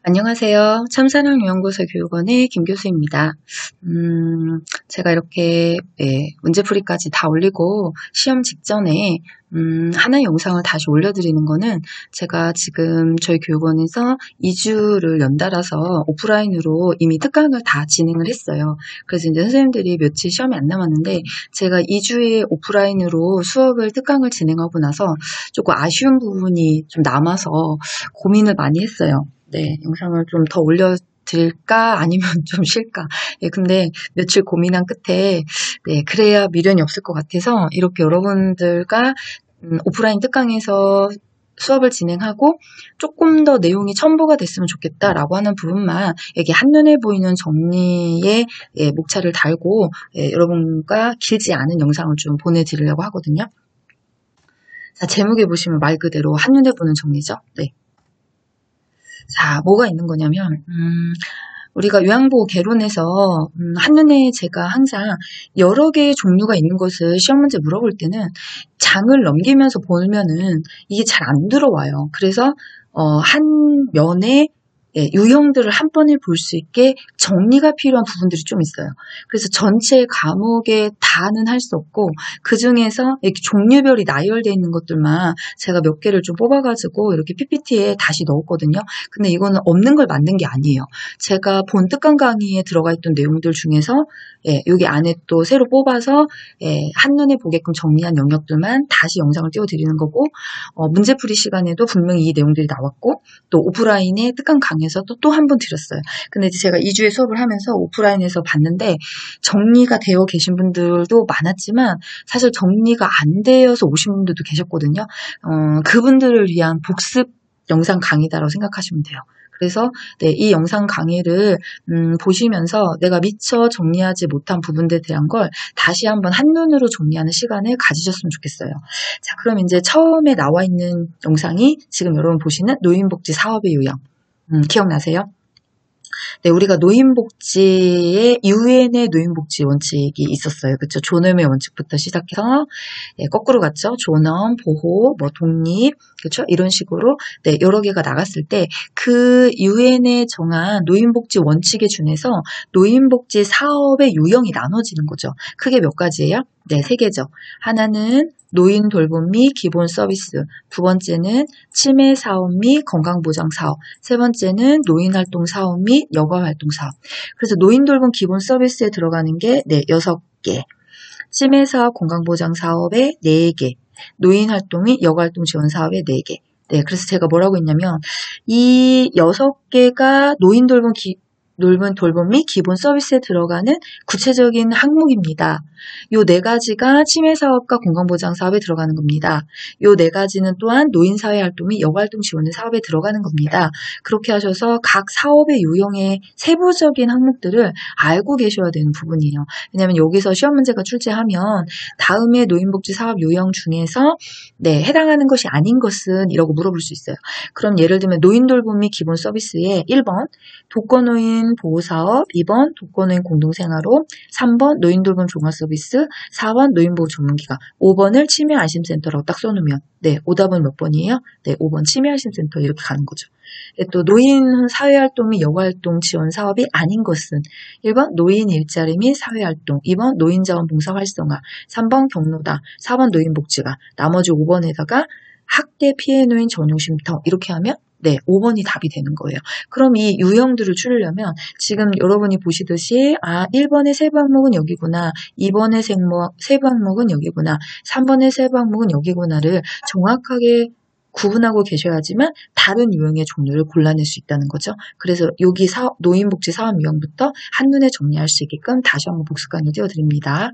안녕하세요. 참사랑연구소 교육원의 김교수입니다. 제가 이렇게 문제풀이까지 다 올리고 시험 직전에 하나의 영상을 다시 올려드리는 거는 제가 지금 저희 교육원에서 2주를 연달아서 오프라인으로 이미 특강을 다 진행을 했어요. 그래서 이제 선생님들이 며칠 시험이 안 남았는데 제가 2주에 오프라인으로 수업을 특강을 진행하고 나서 조금 아쉬운 부분이 좀 남아서 고민을 많이 했어요. 네, 영상을 좀 더 올려드릴까 아니면 좀 쉴까. 근데 며칠 고민한 끝에 그래야 미련이 없을 것 같아서 이렇게 여러분들과 오프라인 특강에서 수업을 진행하고 조금 더 내용이 첨부가 됐으면 좋겠다라고 하는 부분만 여기 한눈에 보이는 정리에 목차를 달고 여러분과 길지 않은 영상을 좀 보내드리려고 하거든요. 자, 제목에 보시면 말 그대로 한눈에 보는 정리죠. 네. 자, 뭐가 있는 거냐면 우리가 요양보호 개론에서 한눈에 제가 항상 여러 개의 종류가 있는 것을 시험 문제 물어볼 때는 장을 넘기면서 보면은 이게 잘 안 들어와요. 그래서 한 면에 유형들을 한 번에 볼 수 있게 정리가 필요한 부분들이 좀 있어요. 그래서 전체 과목에 다는 할 수 없고 그 중에서 이렇게 종류별이 나열되어 있는 것들만 제가 몇 개를 좀 뽑아가지고 이렇게 PPT에 다시 넣었거든요. 근데 이거는 없는 걸 만든 게 아니에요. 제가 본 특강 강의에 들어가 있던 내용들 중에서 여기 안에 또 새로 뽑아서 한눈에 보게끔 정리한 영역들만 다시 영상을 띄워드리는 거고 문제풀이 시간에도 분명히 이 내용들이 나왔고 또 오프라인에 특강 강의에서 또 한 번 드렸어요. 근데 이제 제가 2주에 수업을 하면서 오프라인에서 봤는데 정리가 되어 계신 분들도 많았지만 사실 정리가 안 되어서 오신 분들도 계셨거든요. 그분들을 위한 복습 영상 강의다라고 생각하시면 돼요. 그래서 이 영상 강의를 보시면서 내가 미처 정리하지 못한 부분들에 대한 걸 다시 한번 한눈으로 정리하는 시간을 가지셨으면 좋겠어요. 자, 그럼 이제 처음에 나와 있는 영상이 지금 여러분 보시는 노인복지 사업의 요양. 기억나세요? 네, 우리가 노인복지에 유엔의 노인복지 원칙이 있었어요. 그렇죠? 존엄의 원칙부터 시작해서 거꾸로 갔죠. 존엄, 보호, 독립, 그렇죠? 이런 식으로 여러 개가 나갔을 때 그 유엔에 정한 노인복지 원칙에 준해서 노인복지 사업의 유형이 나눠지는 거죠. 크게 몇 가지예요? 네, 3개죠. 하나는 노인 돌봄 및 기본 서비스, 두 번째는 치매 사업 및 건강보장 사업, 세 번째는 노인 활동 사업 및 여가 활동 사업. 그래서 노인 돌봄 기본 서비스에 들어가는 게 6개, 치매 사업 건강보장 사업에 4개, 노인 활동 및 여가 활동 지원 사업에 4개. 네, 그래서 제가 뭐라고 했냐면 이 6개가 노인 돌봄 및 기본 서비스에 들어가는 구체적인 항목입니다. 요 4가지가 치매사업과 건강보장사업에 들어가는 겁니다. 요 4가지는 또한 노인사회활동 및 여가활동 지원의 사업에 들어가는 겁니다. 그렇게 하셔서 각 사업의 유형의 세부적인 항목들을 알고 계셔야 되는 부분이에요. 왜냐하면 여기서 시험 문제가 출제하면 다음에 노인복지 사업 유형 중에서 해당하는 것이 아닌 것은 이라고 물어볼 수 있어요. 그럼 예를 들면 노인돌봄 및 기본 서비스에 1번 독거노인 보호사업, 2번 독거노인 공동생활호, 3번 노인돌봄 종합서비스, 4번 노인보호 전문기관, 5번을 치매안심센터라고 딱 써놓으면 오답은 몇 번이에요? 5번 치매안심센터 이렇게 가는 거죠. 또 노인 사회활동 및 여가활동 지원 사업이 아닌 것은 1번 노인 일자리 및 사회활동, 2번 노인자원봉사 활성화, 3번 경로다, 4번 노인복지관, 나머지 5번에다가 학대 피해 노인 전용쉼터 이렇게 하면 5번이 답이 되는 거예요. 그럼 이 유형들을 추리려면 지금 여러분이 보시듯이 1번의 세부 항목은 여기구나, 2번의 세부 항목은 여기구나, 3번의 세부 항목은 여기구나를 정확하게 구분하고 계셔야지만 다른 유형의 종류를 골라낼 수 있다는 거죠. 그래서 여기 노인복지 사업 유형부터 한눈에 정리할 수 있게끔 다시 한번 복습 강의 띄워드립니다.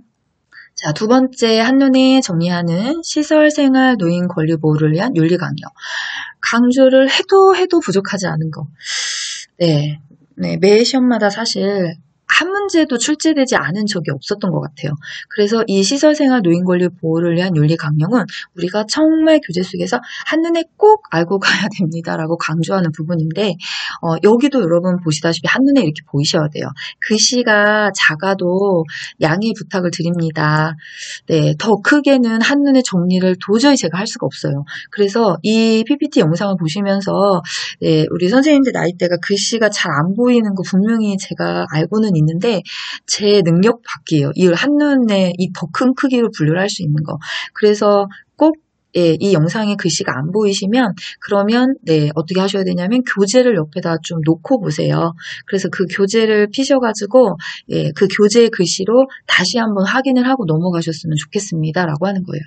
자, 두 번째 한눈에 정리하는 시설생활 노인 권리 보호를 위한 윤리 강요. 강조를 해도 부족하지 않은 거. 매 시험마다 사실 한 문제도 출제되지 않은 적이 없었던 것 같아요. 그래서 이 시설생활 노인권리 보호를 위한 윤리 강령은 우리가 정말 교재 속에서 한눈에 꼭 알고 가야 됩니다라고 강조하는 부분인데 여기도 여러분 보시다시피 한눈에 이렇게 보이셔야 돼요. 글씨가 작아도 양해 부탁을 드립니다. 네, 더 크게는 한눈에 정리를 도저히 제가 할 수가 없어요. 그래서 이 PPT 영상을 보시면서 네, 우리 선생님들 나이대가 글씨가 잘 안 보이는 거 분명히 제가 알고는 있는데 제 능력 밖이에요. 이 한눈에 이 더 큰 크기로 분류를 할 수 있는 거. 그래서 꼭 예, 이 영상에 글씨가 안 보이시면 그러면 네, 어떻게 하셔야 되냐면 교재를 옆에다 좀 놓고 보세요. 그래서 그 교재를 피셔가지고 예, 그 교재의 글씨로 다시 한번 확인을 하고 넘어가셨으면 좋겠습니다. 라고 하는 거예요.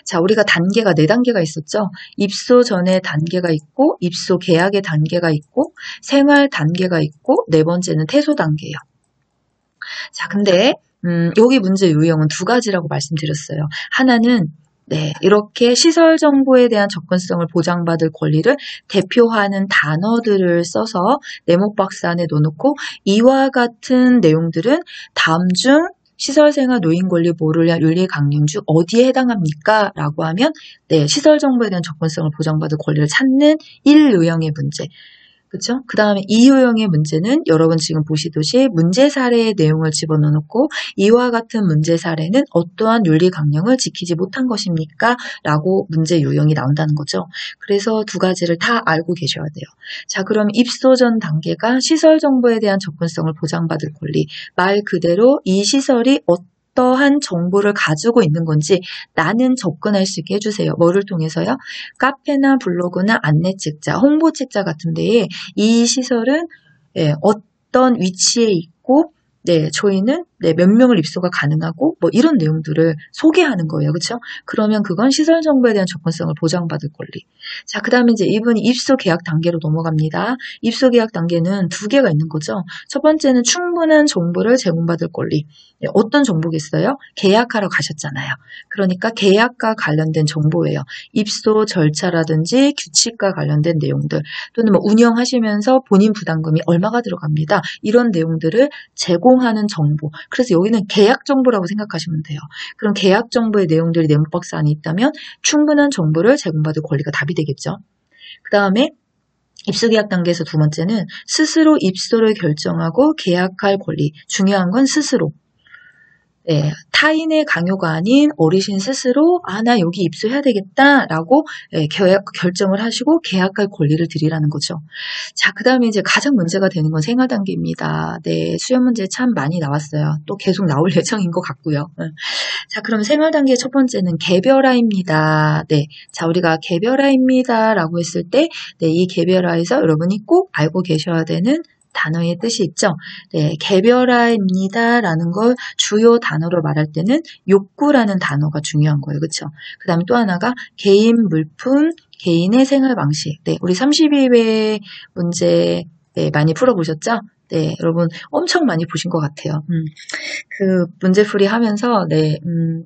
자, 우리가 단계가 4단계가 있었죠. 입소 전에 단계가 있고 입소 계약의 단계가 있고 생활 단계가 있고 네 번째는 퇴소 단계예요. 자, 근데 여기 문제 유형은 2가지라고 말씀드렸어요. 하나는 네, 이렇게 시설 정보에 대한 접근성을 보장받을 권리를 대표하는 단어들을 써서 네모박스 안에 넣어놓고 이와 같은 내용들은 다음 중 시설생활 노인권리 보호를 위한 윤리 강령 중 어디에 해당합니까? 라고 하면 네, 시설 정보에 대한 접근성을 보장받을 권리를 찾는 1유형의 문제. 그쵸? 그 다음에 2유형의 문제는 여러분 지금 보시듯이 문제 사례의 내용을 집어넣고 이와 같은 문제 사례는 어떠한 윤리 강령을 지키지 못한 것입니까? 라고 문제 유형이 나온다는 거죠. 그래서 2가지를 다 알고 계셔야 돼요. 자, 그럼 입소 전 단계가 시설 정보에 대한 접근성을 보장받을 권리. 말 그대로 이 시설이 어떠한 정보를 가지고 있는 건지 나는 접근할 수 있게 해주세요. 뭐를 통해서요? 카페나 블로그나 안내 책자, 홍보 책자 같은 데에 이 시설은 예, 어떤 위치에 있고 네, 저희는 네, 몇 명을 입소가 가능하고 뭐 이런 내용들을 소개하는 거예요. 그렇죠? 그러면 그건 시설 정보에 대한 접근성을 보장받을 권리. 자, 그다음에 이제 이분이 입소 계약 단계로 넘어갑니다. 입소 계약 단계는 2개가 있는 거죠. 첫 번째는 충분한 정보를 제공받을 권리. 네, 어떤 정보겠어요? 계약하러 가셨잖아요. 그러니까 계약과 관련된 정보예요. 입소 절차라든지 규칙과 관련된 내용들 또는 뭐 운영하시면서 본인 부담금이 얼마가 들어갑니다. 이런 내용들을 제공하는 정보. 그래서 여기는 계약 정보라고 생각하시면 돼요. 그럼 계약 정보의 내용들이 네모박스 안에 있다면 충분한 정보를 제공받을 권리가 답이 되겠죠. 그 다음에 입소계약 단계에서 2번째는 스스로 입소를 결정하고 계약할 권리. 중요한 건 스스로. 네, 타인의 강요가 아닌 어르신 스스로 나 여기 입소해야 되겠다라고 결정을 하시고 계약할 권리를 드리라는 거죠. 자, 그 다음에 이제 가장 문제가 되는 건 생활 단계입니다. 네, 수험 문제 참 많이 나왔어요. 또 계속 나올 예정인 것 같고요. 자, 그럼 생활 단계 첫 번째는 개별화입니다. 네, 자, 우리가 개별화입니다라고 했을 때, 네, 이 개별화에서 여러분이 꼭 알고 계셔야 되는 단어의 뜻이 있죠. 네, 개별화입니다라는 걸 주요 단어로 말할 때는 욕구라는 단어가 중요한 거예요. 그렇죠? 그 다음에 또 하나가 개인 물품, 개인의 생활 방식. 네, 우리 32회 문제 네, 많이 풀어보셨죠? 네, 여러분 엄청 많이 보신 것 같아요. 그 문제풀이 하면서 네,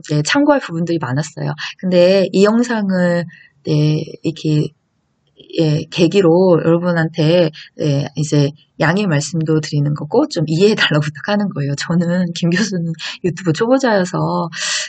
네, 참고할 부분들이 많았어요. 근데 이 영상을 네, 이렇게 예, 계기로 여러분한테 예, 이제 양해 말씀도 드리는 거고 좀 이해해달라고 부탁하는 거예요. 저는 김 교수는 유튜브 초보자여서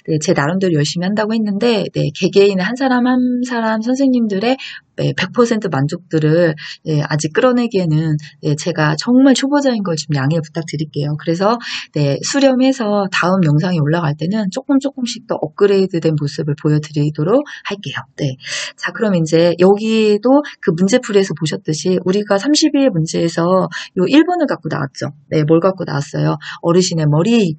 네, 제 나름대로 열심히 한다고 했는데 네, 개개인의 한 사람 한 사람 선생님들의 100% 만족들을 네, 아직 끌어내기에는 네, 제가 정말 초보자인 걸 좀 양해 부탁드릴게요. 그래서 네, 수렴해서 다음 영상이 올라갈 때는 조금씩 더 업그레이드된 모습을 보여드리도록 할게요. 네, 자, 그럼 이제 여기도 그 문제풀이에서 보셨듯이 우리가 32회 문제에서 요 1번을 갖고 나왔죠. 네, 뭘 갖고 나왔어요? 어르신의 머리,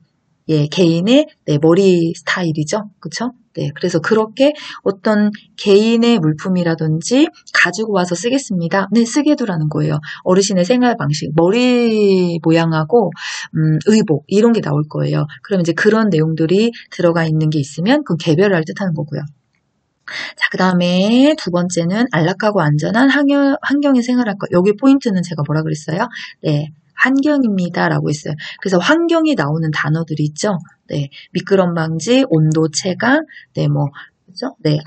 예, 개인의 네, 머리 스타일이죠. 그쵸? 네, 그래서 그렇게 어떤 개인의 물품이라든지 가지고 와서 쓰겠습니다. 네, 쓰게 두라는 거예요. 어르신의 생활 방식, 머리 모양하고 의복 이런 게 나올 거예요. 그럼 이제 그런 내용들이 들어가 있는 게 있으면 그건 개별화를 뜻하는 거고요. 자, 그 다음에 2번째는 안락하고 안전한 환경에 생활할 것. 여기 포인트는 제가 뭐라 그랬어요? 네, 환경입니다. 라고 했어요. 그래서 환경에 나오는 단어들이 있죠? 네, 미끄럼 방지, 온도 체감, 네, 뭐, 그죠? 네,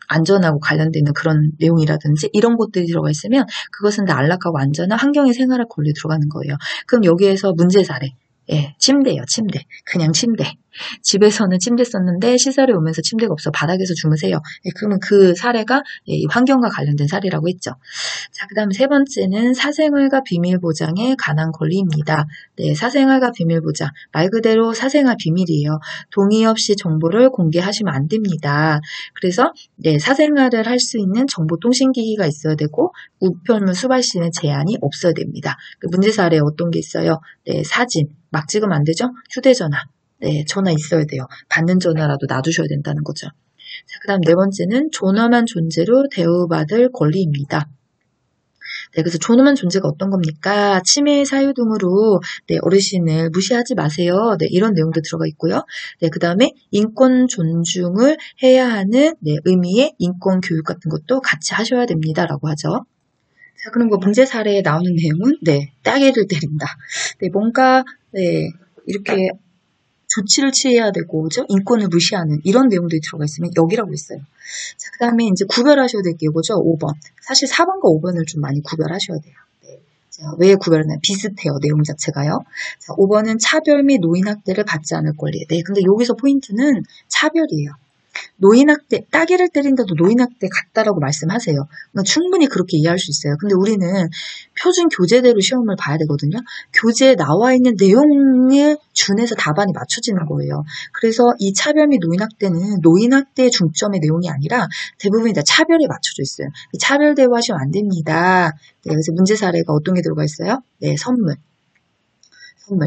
안전하고 관련되는 그런 내용이라든지 이런 것들이 들어가 있으면 그것은 다 안락하고 안전한 환경에 생활할 권리에 들어가는 거예요. 그럼 여기에서 문제 사례. 예, 침대예요, 침대. 그냥 침대. 집에서는 침대 썼는데 시설에 오면서 침대가 없어 바닥에서 주무세요. 예, 그러면 그 사례가 예, 이 환경과 관련된 사례라고 했죠. 자, 그 다음 세 번째는 사생활과 비밀보장에 관한 권리입니다. 네, 사생활과 비밀보장. 말 그대로 사생활 비밀이에요. 동의 없이 정보를 공개하시면 안 됩니다. 그래서 네, 사생활을 할 수 있는 정보통신기기가 있어야 되고 우편물 수발 시에는 제한이 없어야 됩니다. 그 문제 사례에 어떤 게 있어요? 네, 사진. 막 찍으면 안 되죠? 휴대전화. 네, 전화 있어야 돼요. 받는 전화라도 놔두셔야 된다는 거죠. 자, 그 다음 네 번째는 존엄한 존재로 대우받을 권리입니다. 네, 그래서 존엄한 존재가 어떤 겁니까? 치매 사유 등으로 네, 어르신을 무시하지 마세요. 네, 이런 내용도 들어가 있고요. 네, 그 다음에 인권 존중을 해야 하는 네, 의미의 인권 교육 같은 것도 같이 하셔야 됩니다라고 하죠. 자, 그럼 그 문제 사례에 나오는 내용은 네, 따개를 때린다. 네, 뭔가 네, 이렇게 조치를 취해야 되고, 그죠? 인권을 무시하는 이런 내용들이 들어가 있으면 여기라고 했어요. 자, 그 다음에 이제 구별하셔야 될 게 이거죠. 5번. 사실 4번과 5번을 좀 많이 구별하셔야 돼요. 네. 자, 왜 구별하나요? 비슷해요. 내용 자체가요. 자, 5번은 차별 및 노인학대를 받지 않을 권리. 네, 근데 여기서 포인트는 차별이에요. 노인학대, 따개를 때린다도 노인학대 같다라고 말씀하세요. 그러니까 충분히 그렇게 이해할 수 있어요. 근데 우리는 표준 교재대로 시험을 봐야 되거든요. 교재에 나와 있는 내용에 준해서 답안이 맞춰지는 거예요. 그래서 이 차별 및 노인학대는 노인학대의 중점의 내용이 아니라 대부분이 다 차별에 맞춰져 있어요. 이 차별 대우하시면 안 됩니다. 네, 그래서 문제 사례가 어떤 게 들어가 있어요? 네, 선물,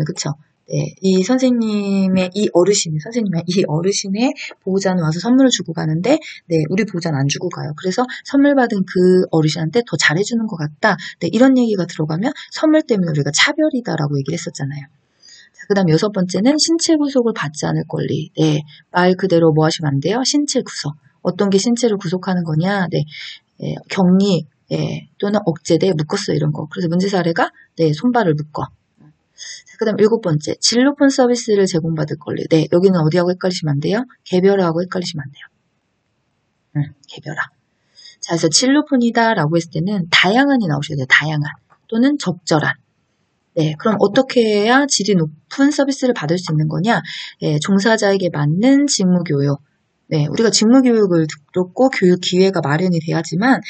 그쵸? 네, 이 선생님의 이 어르신의 보호자는 와서 선물을 주고 가는데, 네, 우리 보호자는 안 주고 가요. 그래서 선물 받은 그 어르신한테 더 잘해주는 것 같다. 네, 이런 얘기가 들어가면 선물 때문에 우리가 차별이다라고 얘기를 했었잖아요. 자, 그 다음 6번째는 신체 구속을 받지 않을 권리. 네, 말 그대로 뭐 하시면 안 돼요? 신체 구속. 어떤 게 신체를 구속하는 거냐? 네, 격리, 또는 억제돼 묶었어 이런 거. 그래서 문제 사례가 네, 손발을 묶어. 그 다음 7번째, 진로폰 서비스를 제공받을 권리. 네, 여기는 어디하고 헷갈리시면 안 돼요? 개별화하고 헷갈리시면 안 돼요. 개별화. 자, 그래서 진로폰이다 라고 했을 때는 다양한이 나오셔야 돼요. 다양한. 또는 적절한. 네, 그럼 어떻게 해야 질이 높은 서비스를 받을 수 있는 거냐? 종사자에게 맞는 직무교육. 네, 우리가 직무교육을 듣고 교육 기회가 마련이 돼야지만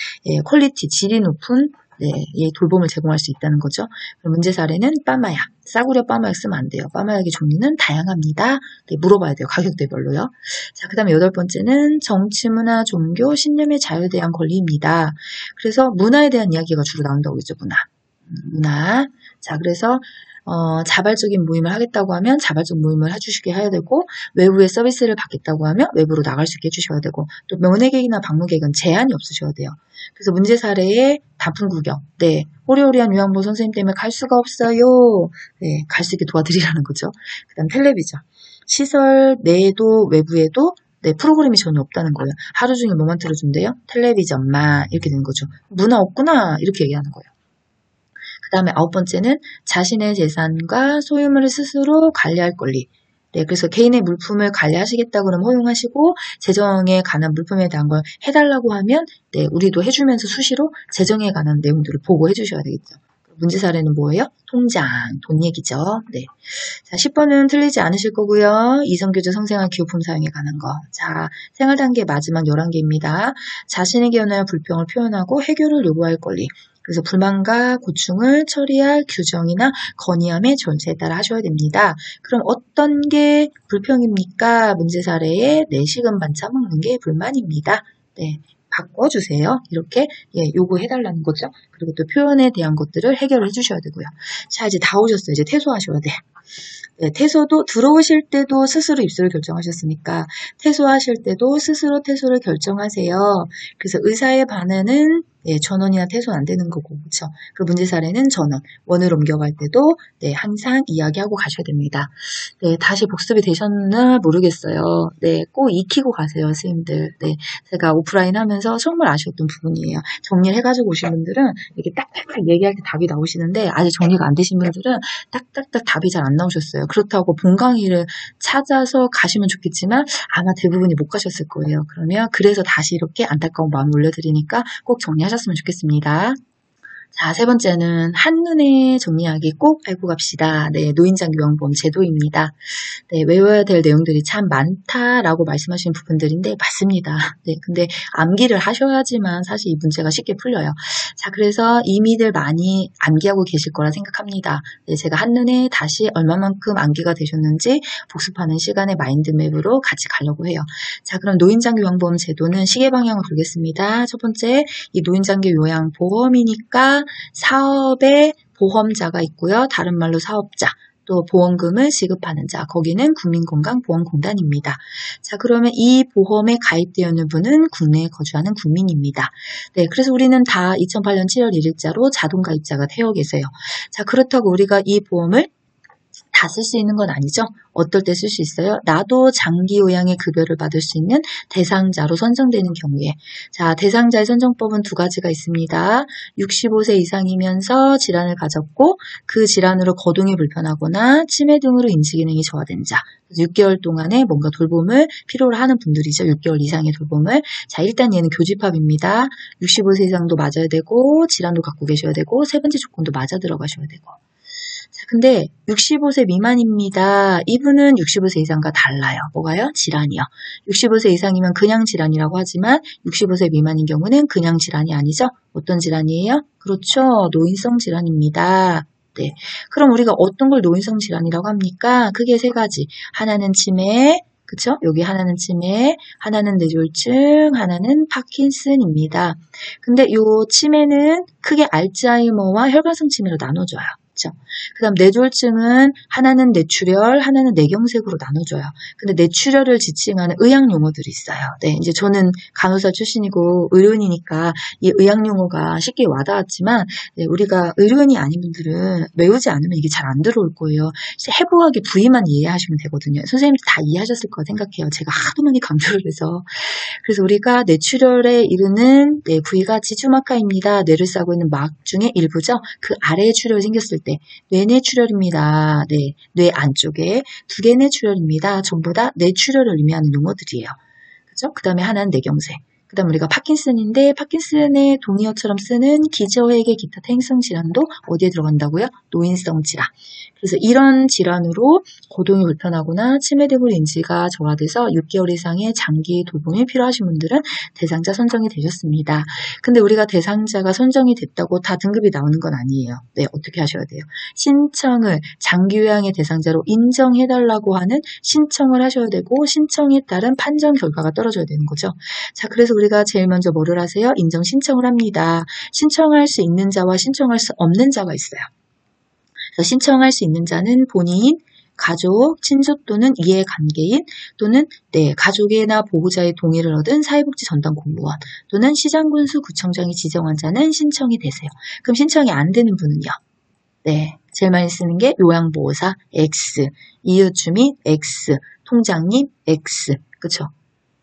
퀄리티, 질이 높은 네, 돌봄을 제공할 수 있다는 거죠. 그럼 문제 사례는 빠마약. 싸구려 빠마약 쓰면 안 돼요. 빠마약의 종류는 다양합니다. 네, 물어봐야 돼요. 가격대별로요. 자, 그 다음에 8번째는 정치, 문화, 종교, 신념의 자유에 대한 권리입니다. 그래서 문화에 대한 이야기가 주로 나온다고 했죠. 문화. 자, 그래서 자발적인 모임을 하겠다고 하면 자발적 모임을 해주시게 해야 되고 외부의 서비스를 받겠다고 하면 외부로 나갈 수 있게 해주셔야 되고 또 면회객이나 방문객은 제한이 없으셔야 돼요. 그래서 문제 사례에 단품 구경. 네, 호리호리한 요양보 선생님 때문에 갈 수가 없어요. 네, 갈 수 있게 도와드리라는 거죠. 그 다음 텔레비전. 시설 내에도 외부에도 네, 프로그램이 전혀 없다는 거예요. 하루 종일 뭐만 틀어준대요? 텔레비전만 이렇게 되는 거죠. 문화 없구나 이렇게 얘기하는 거예요. 그 다음에 9번째는 자신의 재산과 소유물을 스스로 관리할 권리. 네, 그래서 개인의 물품을 관리하시겠다 그러면 허용하시고 재정에 관한 물품에 대한 걸 해달라고 하면 네, 우리도 해주면서 수시로 재정에 관한 내용들을 보고해 주셔야 되겠죠. 문제 사례는 뭐예요? 통장, 돈 얘기죠. 네. 자, 10번은 틀리지 않으실 거고요. 이성교제 성생활 기호품 사용에 관한 거. 자, 생활 단계 마지막 11개입니다. 자신에게 연하여 불평을 표현하고 해결을 요구할 권리. 그래서 불만과 고충을 처리할 규정이나 건의함의 존재에 따라 하셔야 됩니다. 그럼 어떤 게 불평입니까? 문제 사례에 내식은 반차 먹는 게 불만입니다. 네. 바꿔주세요. 이렇게 요구해달라는 거죠. 그리고 또 표현에 대한 것들을 해결을 해주셔야 되고요. 자, 이제 다 오셨어요. 이제 퇴소하셔야 돼. 네, 퇴소도 들어오실 때도 스스로 입소를 결정하셨으니까 퇴소하실 때도 스스로 퇴소를 결정하세요. 그래서 의사의 반응은 전원이나 퇴소는 안 되는 거고, 그렇죠? 그 문제 사례는 전원, 원을 옮겨갈 때도 항상 이야기하고 가셔야 됩니다. 네, 다시 복습이 되셨나 모르겠어요. 네, 꼭 익히고 가세요, 선생님들. 네, 제가 오프라인 하면서 정말 아쉬웠던 부분이에요. 정리를 해가지고 오신 분들은 이렇게 딱딱딱 얘기할 때 답이 나오시는데 아직 정리가 안 되신 분들은 딱딱딱 답이 잘 안 나오셨어요. 그렇다고 본 강의를 찾아서 가시면 좋겠지만 아마 대부분이 못 가셨을 거예요. 그러면 그래서 다시 이렇게 안타까운 마음을 올려드리니까 꼭 정리하셨으면 좋겠습니다. 자, 세 번째는 한눈에 정리하기 꼭 알고 갑시다. 네, 노인장기요양보험 제도입니다. 네, 외워야 될 내용들이 참 많다라고 말씀하시는 부분들인데 맞습니다. 네, 근데 암기를 하셔야지만 사실 이 문제가 쉽게 풀려요. 자, 그래서 이미들 많이 암기하고 계실 거라 생각합니다. 네, 제가 한눈에 다시 얼마만큼 암기가 되셨는지 복습하는 시간의 마인드맵으로 같이 가려고 해요. 자, 그럼 노인장기요양보험 제도는 시계 방향을 돌겠습니다. 첫 번째, 이 노인장기요양보험이니까 사업에 보험자가 있고요. 다른 말로 사업자. 또 보험금을 지급하는 자, 거기는 국민건강보험공단입니다. 자, 그러면 이 보험에 가입되어 있는 분은 국내에 거주하는 국민입니다. 네, 그래서 우리는 다 2008년 7월 1일자로 자동가입자가 되어 계세요. 자, 그렇다고 우리가 이 보험을 다 쓸 수 있는 건 아니죠. 어떨 때 쓸 수 있어요? 나도 장기 요양의 급여를 받을 수 있는 대상자로 선정되는 경우에. 자, 대상자의 선정법은 두 가지가 있습니다. 65세 이상이면서 질환을 가졌고 그 질환으로 거동이 불편하거나 치매 등으로 인지 기능이 저하된 자. 6개월 동안에 뭔가 돌봄을 필요로 하는 분들이죠. 6개월 이상의 돌봄을. 자, 일단 얘는 교집합입니다. 65세 이상도 맞아야 되고 질환도 갖고 계셔야 되고 세 번째 조건도 맞아 들어가셔야 되고. 자, 근데 65세 미만입니다. 이분은 65세 이상과 달라요. 뭐가요? 질환이요. 65세 이상이면 그냥 질환이라고 하지만 65세 미만인 경우는 그냥 질환이 아니죠. 어떤 질환이에요? 그렇죠. 노인성 질환입니다. 네. 그럼 우리가 어떤 걸 노인성 질환이라고 합니까? 크게 세 가지. 하나는 치매, 그쵸? 여기 하나는 치매, 하나는 뇌졸중, 하나는 파킨슨입니다. 근데 요 치매는 크게 알츠하이머와 혈관성 치매로 나눠져요. 그 다음 뇌졸중은 하나는 뇌출혈, 하나는 뇌경색으로 나눠져요. 근데 뇌출혈을 지칭하는 의학 용어들이 있어요. 네, 이제 저는 간호사 출신이고 의료인이니까 이 의학 용어가 쉽게 와닿았지만 네, 우리가 의료인이 아닌 분들은 외우지 않으면 이게 잘 안 들어올 거예요. 해부하게 부위만 이해하시면 되거든요. 선생님도 다 이해하셨을 거라 생각해요. 제가 하도 많이 강조를 해서. 그래서 우리가 뇌출혈에 이르는 네, 부위가 지주막하입니다. 뇌를 싸고 있는 막 중에 일부죠. 그 아래에 출혈이 생겼을 때 뇌내출혈입니다. 네, 뇌 안쪽에 두 개 뇌출혈입니다. 전부 다 뇌출혈을 의미하는 용어들이에요. 그죠? 그 다음에 하나는 뇌경색. 그 다음 우리가 파킨슨인데 파킨슨의 동의어처럼 쓰는 기저회계 기타 퇴행성 질환도 어디에 들어간다고요? 노인성 질환. 그래서 이런 질환으로 거동이 불편하거나 치매 등으로 인지가 저하돼서 6개월 이상의 장기 돌봄이 필요하신 분들은 대상자 선정이 되셨습니다. 근데 우리가 대상자가 선정이 됐다고 다 등급이 나오는 건 아니에요. 네, 어떻게 하셔야 돼요? 신청을 장기 요양의 대상자로 인정해달라고 하는 신청을 하셔야 되고 신청에 따른 판정 결과가 떨어져야 되는 거죠. 자, 그래서 우리가 제일 먼저 뭐를 하세요? 인정 신청을 합니다. 신청할 수 있는 자와 신청할 수 없는 자가 있어요. 그래서 신청할 수 있는 자는 본인, 가족, 친족 또는 이해관계인 또는 네, 가족이나 보호자의 동의를 얻은 사회복지 전담 공무원 또는 시장군수 구청장이 지정한 자는 신청이 되세요. 그럼 신청이 안 되는 분은요? 네, 제일 많이 쓰는 게 요양보호사 X, 이웃주민 X, 통장님 X, 그쵸?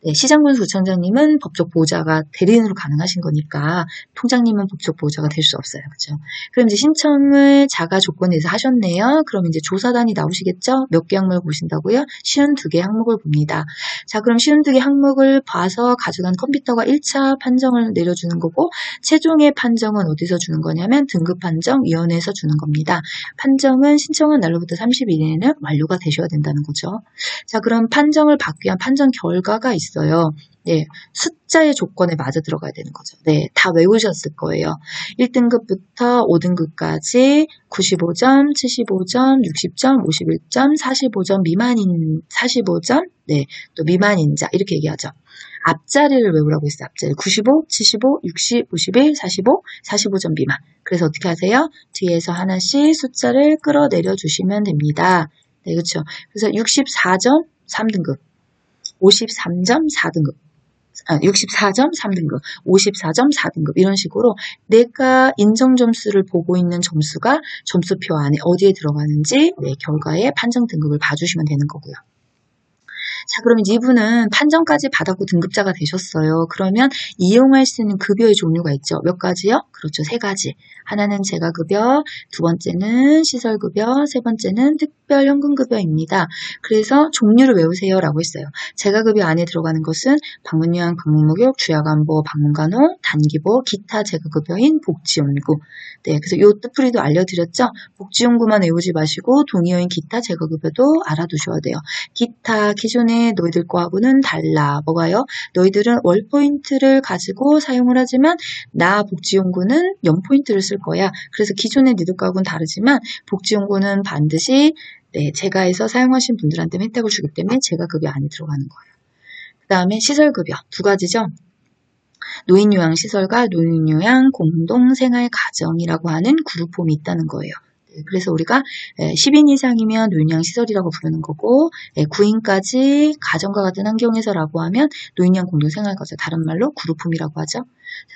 네, 시장군수 구청장님은 법적 보호자가 대리인으로 가능하신 거니까 통장님은 법적 보호자가 될 수 없어요. 그죠? 그럼 이제 신청을 자가 조건에서 하셨네요. 그럼 이제 조사단이 나오시겠죠? 몇 개 항목을 보신다고요? 52개 항목을 봅니다. 자, 그럼 52개 항목을 봐서 가져간 컴퓨터가 1차 판정을 내려주는 거고 최종의 판정은 어디서 주는 거냐면 등급판정위원회에서 주는 겁니다. 판정은 신청한 날로부터 30일 이내는 완료가 되셔야 된다는 거죠. 자, 그럼 판정을 받기 위한 판정 결과가 있어요. 네, 숫자의 조건에 맞아 들어가야 되는 거죠. 네, 다 외우셨을 거예요. 1등급부터 5등급까지 95점, 75점, 60점, 51점, 45점 미만인 45점, 네, 또 미만인자 이렇게 얘기하죠. 앞자리를 외우라고 했어요. 앞자리 95, 75, 60, 51, 45, 45점 미만. 그래서 어떻게 하세요? 뒤에서 하나씩 숫자를 끌어내려 주시면 됩니다. 네, 그렇죠. 그래서 64점 3등급, 53점 4등급, 64점 3등급, 54점 4등급 이런 식으로 내가 인정 점수를 보고 있는 점수가 점수표 안에 어디에 들어가는지 네, 결과의 판정 등급을 봐주시면 되는 거고요. 자, 그럼 이분은 판정까지 받았고 등급자가 되셨어요. 그러면 이용할 수 있는 급여의 종류가 있죠. 몇 가지요? 그렇죠. 세 가지. 하나는 재가급여, 두 번째는 시설급여, 세 번째는 특별현금급여입니다. 그래서 종류를 외우세요라고 했어요. 재가급여 안에 들어가는 것은 방문요양, 방문목욕, 주야간보, 방문간호, 단기보, 기타 재가급여인 복지연구. 네, 그래서 요 뜻풀이도 알려드렸죠. 복지연구만 외우지 마시고 동의어인 기타 재가급여도 알아두셔야 돼요. 기타 기존에 너희들 거하고는 달라. 뭐가요? 너희들은 월포인트를 가지고 사용을 하지만 나 복지연구는 0포인트를 쓸 거야. 그래서 기존의 니들 거하고는 다르지만 복지연구는 반드시 재가에서 사용하신 분들한테 혜택을 주기 때문에 재가급여 안에 들어가는 거예요. 그 다음에 시설급여 두 가지죠. 노인요양시설과 노인요양 공동생활가정이라고 하는 그룹홈이 있다는 거예요. 그래서 우리가 10인 이상이면 노인요양시설이라고 부르는 거고 9인까지 가정과 같은 환경에서라고 하면 노인요양 공동생활가정, 다른 말로 그룹홈이라고 하죠.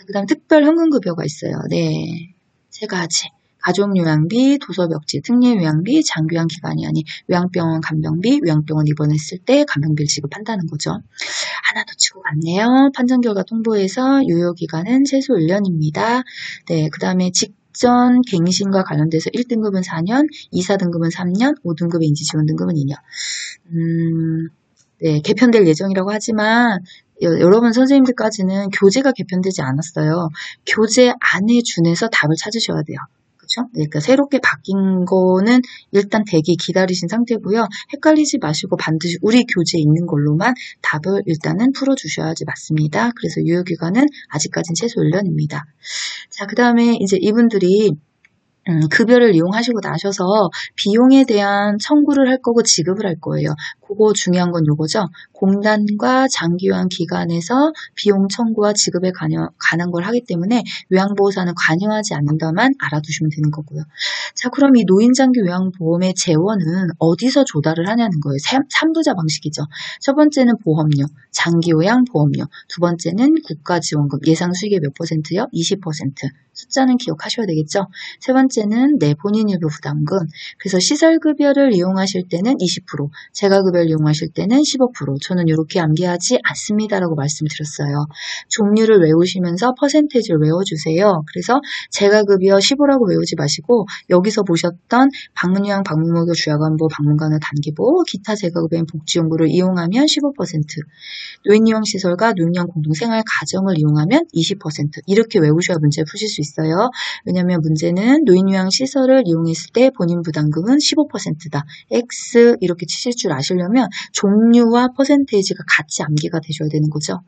그 다음 특별현금급여가 있어요. 네, 세 가지. 가족요양비, 도서벽지, 특례요양비, 장기요양 기간이 아닌 요양병원 간병비, 요양병원 입원했을 때 간병비를 지급한다는 거죠. 하나 더 치고 갔네요. 판정결과 통보에서 유효기간은 최소 1년입니다. 네, 그 다음에 직전 갱신과 관련돼서 1등급은 4년, 2, 4등급은 3년, 5등급의 인지지원등급은 2년. 네, 개편될 예정이라고 하지만 여러분 선생님들까지는 교재가 개편되지 않았어요. 교재 안에 준해서 답을 찾으셔야 돼요. 그렇죠? 그러니까 새롭게 바뀐 거는 일단 대기 기다리신 상태고요. 헷갈리지 마시고 반드시 우리 교재에 있는 걸로만 답을 일단은 풀어주셔야지 맞습니다. 그래서 유효기간은 아직까지는 최소 1년입니다. 자, 그 다음에 이제 이분들이 급여를 이용하시고 나셔서 비용에 대한 청구를 할 거고 지급을 할 거예요. 그거 중요한 건 요거죠. 공단과 장기요양 기관에서 비용 청구와 지급에 관한 걸 하기 때문에 요양보호사는 관여하지 않는다만 알아두시면 되는 거고요. 자, 그럼 이 노인장기 요양보험의 재원은 어디서 조달을 하냐는 거예요. 3부자 방식이죠. 첫 번째는 보험료, 장기요양 보험료. 두 번째는 국가지원금, 예상 수익의 몇 %요? 20%. 숫자는 기억하셔야 되겠죠. 세 번째는 내 본인 일부 부담금. 그래서 시설급여를 이용하실 때는 20%, 재가급여를 이용하실 때는 15%. 저는 이렇게 암기하지 않습니다라고 말씀드렸어요. 종류를 외우시면서 퍼센테이지를 외워주세요. 그래서 재가급여 15라고 외우지 마시고 여기서 보셨던 방문요양, 방문목욕, 주야간보, 방문간호, 단기보, 기타 재가급여인 복지연구를 이용하면 15%, 노인요양시설과 노인요양 공동생활 가정을 이용하면 20%. 이렇게 외우셔야 문제 푸실 수 있어요. 왜냐하면 문제는 노인요양시설을 이용했을 때 본인 부담금은 15%다. X 이렇게 치실 줄 아시려면 종류와 퍼센테이지가 같이 암기가 되셔야 되는 거죠.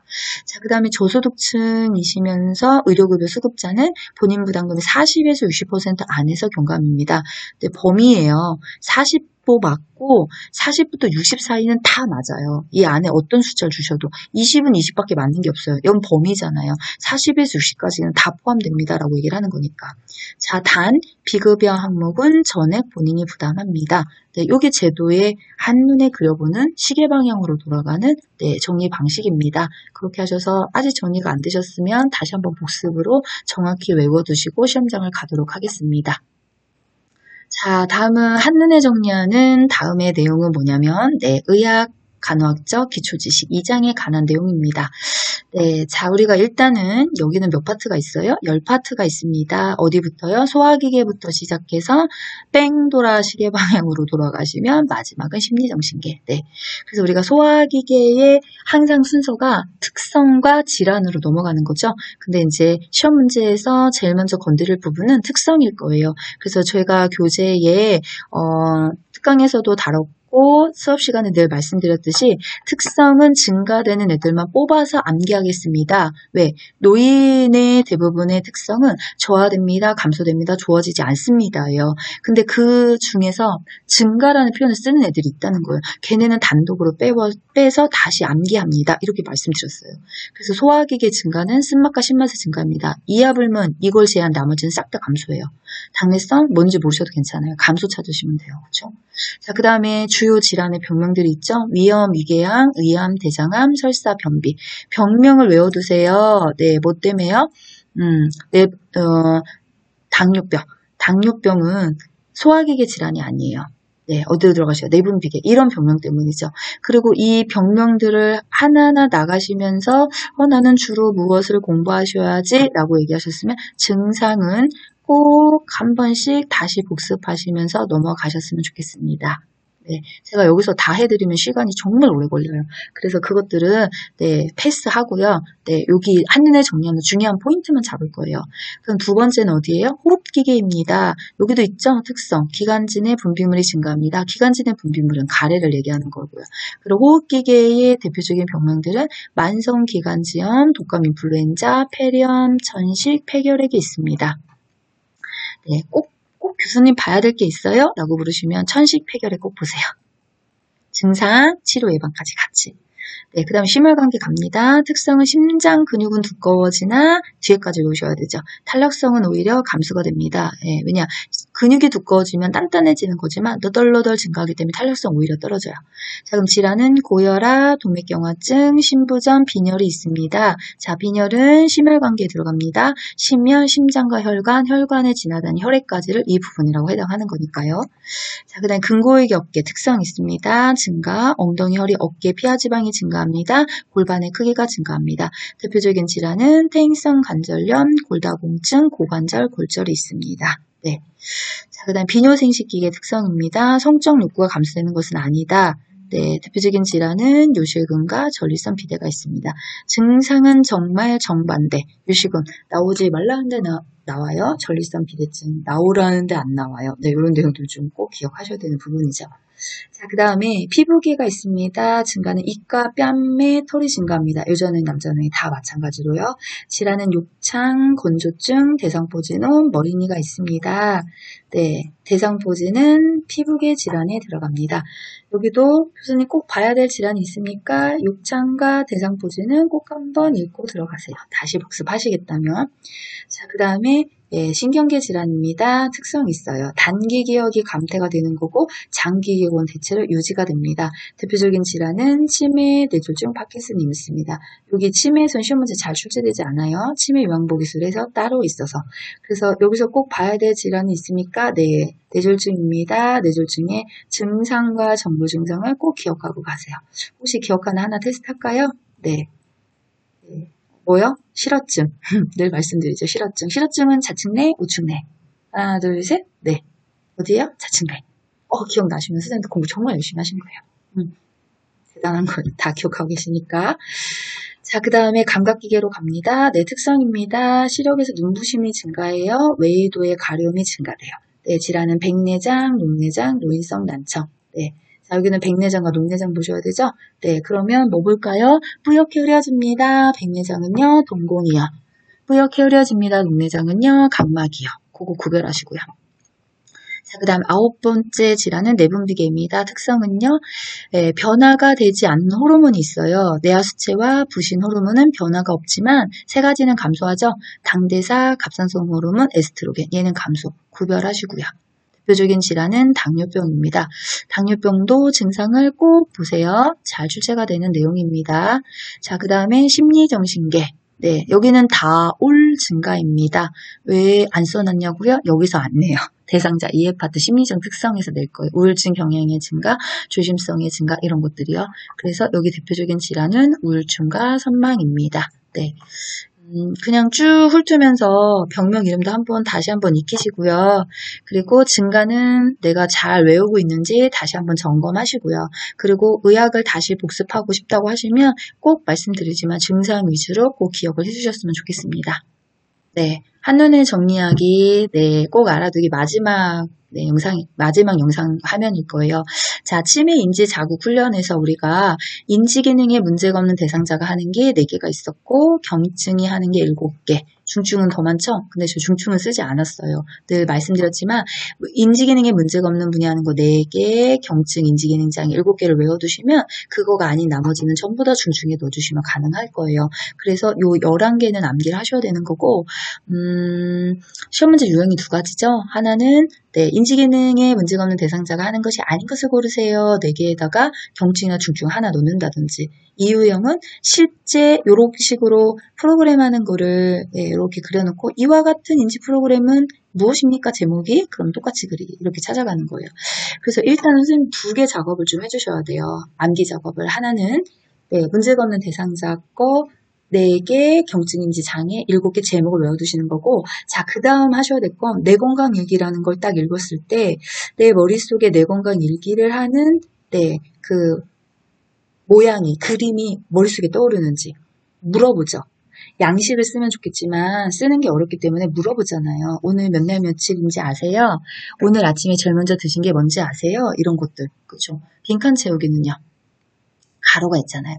자, 그 다음에 저소득층이시면서 의료급여 수급자는 본인 부담금이 40에서 60% 안에서 경감입니다. 근데 범위예요. 40보 맞고 40부터 60 사이는 다 맞아요. 이 안에 어떤 숫자를 주셔도 20은 20밖에 맞는 게 없어요. 이건 범위잖아요. 40에서 60까지는 다 포함됩니다라고 얘기를 하는 거니까. 자, 단 비급여 항목은 전액 본인이 부담합니다. 네, 요게 제도의 한눈에 그려보는 시계 방향으로 돌아가는 정리 방식입니다. 그렇게 하셔서 아직 정리가 안 되셨으면 다시 한번 복습으로 정확히 외워두시고 시험장을 가도록 하겠습니다. 자, 다음은 한눈에 정리하는 다음의 내용은 뭐냐면 의학 간호학적 기초지식 2장에 관한 내용입니다. 네, 자, 우리가 일단은 여기는 몇 파트가 있어요? 10파트가 있습니다. 어디부터요? 소화기계부터 시작해서 뺑 돌아 시계 방향으로 돌아가시면 마지막은 심리정신계. 네, 그래서 우리가 소화기계의 항상 순서가 특성과 질환으로 넘어가는 거죠. 근데 이제 시험 문제에서 제일 먼저 건드릴 부분은 특성일 거예요. 그래서 저희가 교재에 특강에서도 다뤘고 수업 시간에 늘 말씀드렸듯이 특성은 증가되는 애들만 뽑아서 암기하겠습니다. 왜? 노인의 대부분의 특성은 저하됩니다, 감소됩니다, 좋아지지 않습니다예요. 근데 그 중에서 증가라는 표현을 쓰는 애들이 있다는 거예요. 걔네는 단독으로 빼서 다시 암기합니다. 이렇게 말씀드렸어요. 그래서 소화기계 증가는 쓴맛과 신맛의 증가입니다. 이하불문 이걸 제한 나머지는 싹 다 감소해요. 당뇨성 뭔지 모르셔도 괜찮아요. 감소 찾으시면 돼요. 그렇죠? 자, 그 다음에 주요 질환의 병명들이 있죠. 위염, 위궤양, 의암, 대장암, 설사, 변비. 병명을 외워두세요. 네, 뭐 때문에요? 당뇨병. 당뇨병은 소화기계 질환이 아니에요. 네, 어디로 들어가셔요? 내분 비계. 이런 병명 때문이죠. 그리고 이 병명들을 하나하나 나가시면서 나는 주로 무엇을 공부하셔야지 라고 얘기하셨으면 증상은 꼭 한 번씩 다시 복습하시면서 넘어가셨으면 좋겠습니다. 네, 제가 여기서 다 해드리면 시간이 정말 오래 걸려요. 그래서 그것들은 네, 패스하고요. 네, 여기 한눈에 정리하는 중요한 포인트만 잡을 거예요. 그럼 두 번째는 어디예요? 호흡기계입니다. 여기도 있죠? 특성. 기관진의 분비물이 증가합니다. 기관진의 분비물은 가래를 얘기하는 거고요. 그리고 호흡기계의 대표적인 병명들은 만성기관지염, 독감 인플루엔자, 폐렴, 천식, 폐결핵이 있습니다. 네, 꼭 교수님 봐야 될 게 있어요? 라고 물으시면 천식, 폐결핵 꼭 보세요. 증상, 치료 예방까지 같이. 네, 그 다음에 심혈관계 갑니다. 특성은 심장 근육은 두꺼워지나 뒤에까지 놓으셔야 되죠. 탄력성은 오히려 감소가 됩니다. 예, 왜냐 근육이 두꺼워지면 단단해지는 거지만 너덜너덜 증가하기 때문에 탄력성 오히려 떨어져요. 자, 그럼 질환은 고혈압, 동맥경화증, 심부전, 빈혈이 있습니다. 자, 빈혈은 심혈관계에 들어갑니다. 심혈, 심장과 혈관, 혈관에 지나다니는 혈액까지를 이 부분이라고 해당하는 거니까요. 자, 그 다음에 근고액 어깨 특성 있습니다. 증가, 엉덩이, 허리, 어깨, 피하지방이 증가합니다. 골반의 크기가 증가합니다. 대표적인 질환은 퇴행성 관절염, 골다공증, 고관절, 골절이 있습니다. 네. 자, 그 다음 비뇨생식기계 특성입니다. 성적 욕구가 감소되는 것은 아니다. 네, 대표적인 질환은 요실금과 전립선 비대가 있습니다. 증상은 정말 정반대. 요실금 나오지 말라는데 나와요. 전립선 비대증 나오라는데 안 나와요. 네, 이런 내용들 좀 꼭 기억하셔야 되는 부분이죠. 자, 그 다음에 피부기가 있습니다. 증가는 입과 뺨에 털이 증가합니다. 여자는 남자는 다 마찬가지로요. 질환은 욕창, 건조증, 대상포진원, 머리니가 있습니다. 네, 대상포진은 피부계 질환에 들어갑니다. 여기도 교수님 꼭 봐야 될 질환이 있습니까? 욕창과 대상포진은 꼭 한번 읽고 들어가세요. 다시 복습하시겠다면. 자, 그 다음에 예, 신경계 질환입니다. 특성이 있어요. 단기 기억이 감퇴가 되는 거고 장기 기억은 대체로 유지가 됩니다. 대표적인 질환은 치매, 뇌졸중, 파킨슨이 있습니다. 여기 치매에서는 시험 문제 잘 출제되지 않아요. 치매 요양보기술에서 따로 있어서. 그래서 여기서 꼭 봐야 될 질환이 있습니까? 네, 뇌졸중입니다. 뇌졸중의 증상과 정보 증상을 꼭 기억하고 가세요. 혹시 기억하는 하나 테스트할까요? 네. 뭐요? 실어증. 늘 말씀드리죠. 실어증. 실어증은 좌측 내, 우측 내. 하나, 둘, 셋. 네. 어디예요? 좌측 내. 기억나시면 선생님들 공부 정말 열심히 하신 거예요. 대단한 거 다 기억하고 계시니까. 자, 그 다음에 감각기계로 갑니다. 네, 특성입니다. 시력에서 눈부심이 증가해요. 외이도의 가려움이 증가돼요. 네, 질환은 백내장, 녹내장, 노인성 난청. 네. 자, 여기는 백내장과 녹내장 보셔야 되죠? 네, 그러면 뭐 볼까요? 뿌옇게 흐려집니다. 백내장은요, 동공이요. 뿌옇게 흐려집니다. 녹내장은요, 각막이요. 그거 구별하시고요. 자, 그 다음 9번째 질환은 내분비계입니다. 특성은요, 변화가 되지 않는 호르몬이 있어요. 뇌하수체와 부신 호르몬은 변화가 없지만 세 가지는 감소하죠. 당대사, 갑상선 호르몬, 에스트로겐. 얘는 감소. 구별하시고요. 대표적인 질환은 당뇨병입니다. 당뇨병도 증상을 꼭 보세요. 잘 출제가 되는 내용입니다. 자, 그 다음에 심리정신계. 네, 여기는 다 올 증가입니다. 왜 안 써놨냐고요? 여기서 안 내요. 대상자 2회 파트 심리적 특성에서 낼 거예요. 우울증 경향의 증가, 조심성의 증가 이런 것들이요. 그래서 여기 대표적인 질환은 우울증과 선망입니다. 네. 그냥 쭉 훑으면서 병명 이름도 다시 한번 익히시고요. 그리고 증가는 내가 잘 외우고 있는지 다시 한번 점검하시고요. 그리고 의학을 다시 복습하고 싶다고 하시면 꼭 말씀드리지만 증상 위주로 꼭 기억을 해주셨으면 좋겠습니다. 네, 한눈에 정리하기, 네, 꼭 알아두기 마지막 영상 화면일 거예요. 자, 치매 인지 자국 훈련에서 우리가 인지 기능에 문제가 없는 대상자가 하는 게 4개가 있었고, 경증이 하는 게 7개. 중증은 더 많죠? 근데 저 중증은 쓰지 않았어요. 늘 말씀드렸지만, 인지 기능에 문제가 없는 분이 하는 거 4개, 경증, 인지 기능 장애 7개를 외워두시면, 그거가 아닌 나머지는 전부 다 중증에 넣어주시면 가능할 거예요. 그래서 요 11개는 암기를 하셔야 되는 거고, 시험 문제 유형이 2가지죠. 하나는 네, 인지기능에 문제가 없는 대상자가 하는 것이 아닌 것을 고르세요. 4개에다가 경증이나 중증 하나 놓는다든지. 이 유형은 실제 이런 식으로 프로그램 하는 거를 이렇게 그려놓고 이와 같은 인지 프로그램은 무엇입니까? 제목이? 그럼 똑같이 이렇게 찾아가는 거예요. 그래서 일단은 선생님 2개 작업을 좀 해주셔야 돼요. 암기 작업을. 하나는 문제가 없는 대상자 거 4개 경증인지 장애 7개 제목을 외워두시는 거고, 자, 그 다음 하셔야 될 건 내 건강 일기라는 걸 딱 읽었을 때 내 머릿속에 내 건강 일기를 하는 그 모양이, 그림이 머릿속에 떠오르는지 물어보죠. 양식을 쓰면 좋겠지만 쓰는 게 어렵기 때문에 물어보잖아요. 오늘 몇 날 며칠인지 아세요? 오늘 아침에 제일 먼저 드신 게 뭔지 아세요? 이런 것들. 그렇죠? 빈칸 채우기는요. 가로가 있잖아요.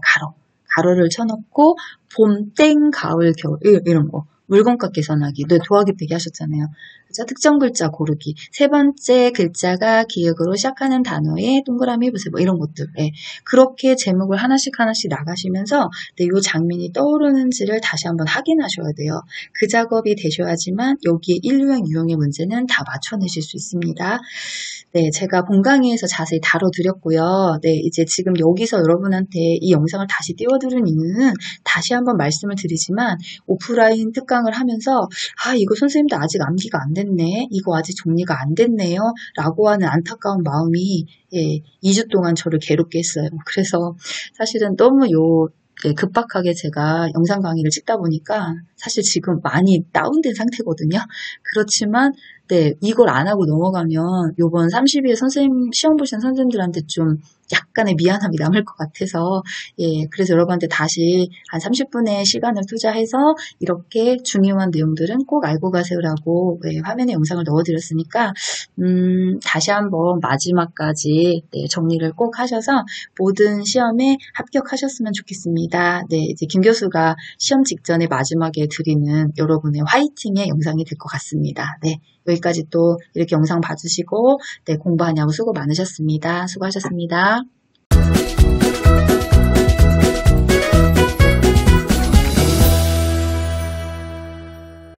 가로를 쳐놓고 봄, 땡, 가을, 겨울 이런 거. 물건값 계산하기. 더하기 빼기 하셨잖아요. 그죠? 특정 글자 고르기. 3번째 글자가 기역으로 시작하는 단어에 동그라미 해보세요. 뭐 이런 것들. 그렇게 제목을 하나씩 나가시면서 이 장면이 떠오르는지를 다시 한번 확인하셔야 돼요. 그 작업이 되셔야지만 여기에 1유형, 2유형의 문제는 다 맞춰내실 수 있습니다. 네, 제가 본 강의에서 자세히 다뤄드렸고요. 네, 이제 지금 여기서 여러분한테 이 영상을 다시 띄워드린 이유는 다시 한번 말씀을 드리지만 오프라인 특강을 하면서 이거 선생님도 아직 암기가 안 됐네. 이거 아직 정리가 안 됐네요. 라고 하는 안타까운 마음이 2주 동안 저를 괴롭게 했어요. 그래서 사실은 너무 급박하게 제가 영상 강의를 찍다 보니까 사실 지금 많이 다운된 상태거든요. 그렇지만 이걸 안 하고 넘어가면 요번 30일 선생님 시험 보신 선생님들한테 좀 약간의 미안함이 남을 것 같아서 그래서 여러분한테 다시 한 30분의 시간을 투자해서 이렇게 중요한 내용들은 꼭 알고 가세요라고 화면에 영상을 넣어드렸으니까 다시 한번 마지막까지 정리를 꼭 하셔서 모든 시험에 합격하셨으면 좋겠습니다. 이제 김 교수가 시험 직전에 마지막에 드리는 여러분의 화이팅의 영상이 될 것 같습니다. 여기까지 또 이렇게 영상 봐주시고 공부하냐고 수고 많으셨습니다. 수고하셨습니다.